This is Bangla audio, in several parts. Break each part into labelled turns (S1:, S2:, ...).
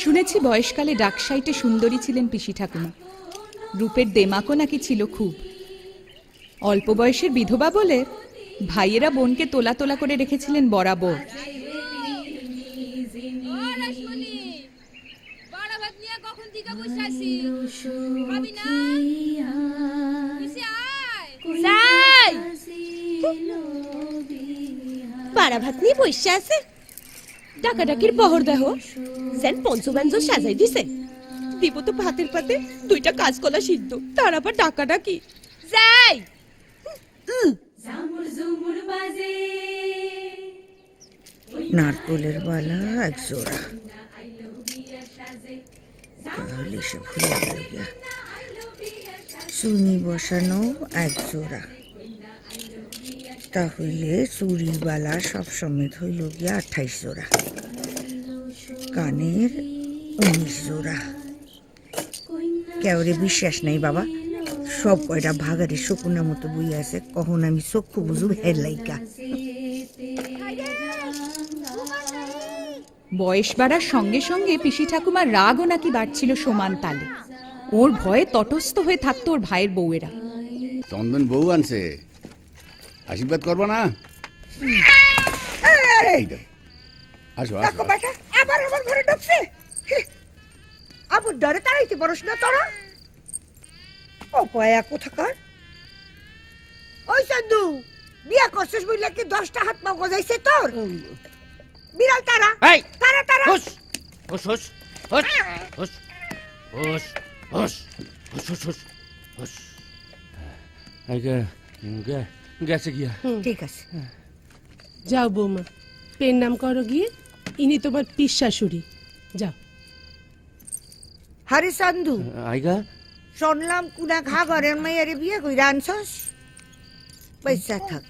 S1: শুনেছি বয়সকালে ডাকসাইটে সুন্দরী ছিলেন পিসি ঠাকুমা। রূপের দেমাকও নাকি ছিল খুব। অল্প বয়সের বিধবা বলে ভাইয়েরা বোনকে তোলা তোলা করে রেখেছিলেন বরাবর।
S2: বাড়া ভাত নিয়ে বসে আছে, ডাকাডাকির বহর দেহ যেন পঞ্চব্যঞ্জ সাজাই দিছে। দিব তো ভাতের পাতে দুইটা কাঁচকলা সিদ্ধ, তার আবার ডাকাডাকি। যাই
S3: নারকলের বালা এক জোড়া, তাহলে সে ভুলে গেল গিয়া। চুনি বসানো এক জোড়া, তাহলে চুরির বালা সবসময় হইল গিয়া 28 জোড়া, কানের 19 জোড়া। কেউরে বিশ্বাস নাই বাবা, সব কয়টা ভাগারে শকুনের মতো বই আছে, কখন আমি চক্ষু বুঝু হের লাইকা।
S1: বয়স বাড়ার সঙ্গে সঙ্গে পিসি ঠাকুমার রাগও নাকি বাড়ছিল সমান তালে। ওর ভয়ে তটস্থ হয়ে থাকতো ওর ভাইয়ের বউয়েরা।
S4: চন্দন বউ আনছে, আশীর্বাদ করবো না? আসো আসো।
S3: আবার আমার ঘরে ঢুকছে, আবুর ডরে তাড়াইতে পারস না তোরা? ও পয়া কোথাকার। ওই চান্দু, বিয়া করছিস বুঝলে কি 10টা হাত পা গজাইছে তোর? বিড়াল তারা, তারা তারা।
S5: হুস হুস হুস হুস হুস হুস হুস হুস হুস হুস। গেছে গিয়া।
S3: ঠিক আছে,
S2: যাও বৌমা, পেন নাম করো গিয়ে। ইনি তোমার পিস শাশুড়ি, যাও।
S3: হারি চান্দু,
S5: আইগা
S3: শুনলাম কুনা ঘা ঘরের মেয়েরে বিয়ে কইরা আনছস, পয়সা থাক।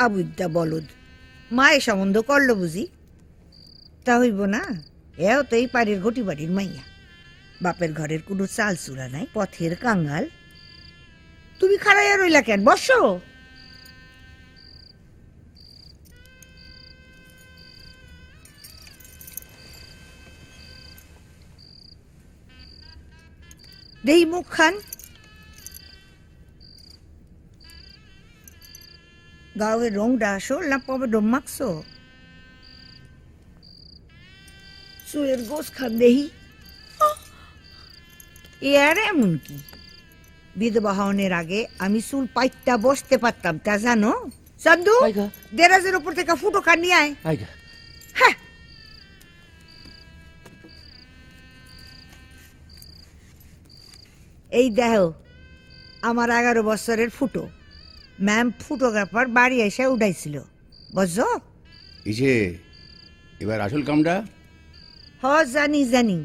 S3: আবুদ্দা বলদ, মায়ে সম্বন্ধ করলো বুঝি? তা হইব না, এও তো এই পাড়ের ঘটি বাড়ির মাইয়া, বাপের ঘরের কোনো চাল চুলা নাই, পথের কাঙ্গাল। তুমি খাড়াইয়া রইলা কেন, বসো। দেই মুখ খান। গাঁয়ের রংটা আসল না পবে ডম মাখছো? চুলের গোস খান দেহি। এর এমন কি, বিধবা হওয়ার আগে আমি চুল পাইটা বসতে পারতাম, তা জানো? চান্দু, দেরাজের উপর থেকে ফুটো কান নিয়ে আয়।
S5: আইগা
S3: হ্যাঁ, এই দেহ আমার 11 বছরের ফুটো। ম্যাম ফটোগ্রাফার বাড়ি এসে উঠাইছিল, বুঝছো?
S4: ইসে এবার আসল কামটা।
S3: হ জানি জানি,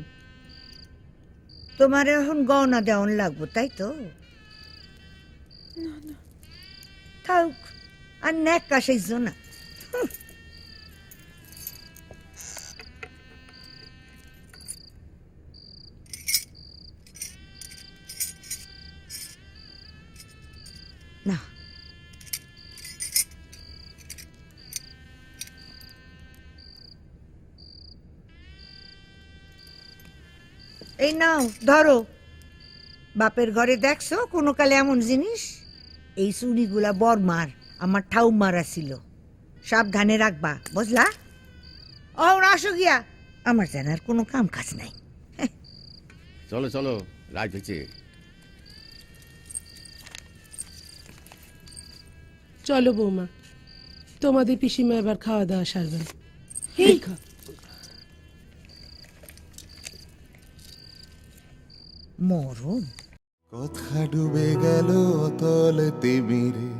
S3: তোমার এখন গহনা দেওয়ান লাগবো, তাই তো? থাক, আর নেক কাশাইছ না। না, এই নাও ধরো। বাপের ঘরে দেখছো কোনো কালে এমন জিনিস? এই চুড়িগুলা বরমার, আমার ঠাউমারা ছিল, সাবধানে রাখবা, বুঝলা? ও আসো গিয়া, আমার জানার কোনো কাম কাজ নাই।
S4: চলো চলো, রাত হয়েছে।
S2: চলো বৌমা, তোমাদের পিসিমা এবার খাওয়া দাওয়া সারবেন।
S3: মরণ
S6: কথা ডুবে গেল অতল তিমিরে,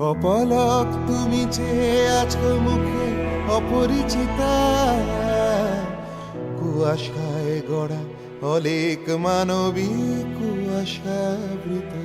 S6: অপলক তুমি চেয়ে আছো মুখে অপরিচিতা। কুয়াশায় গড়া অলেক মানবী কুয়াশাবৃতা।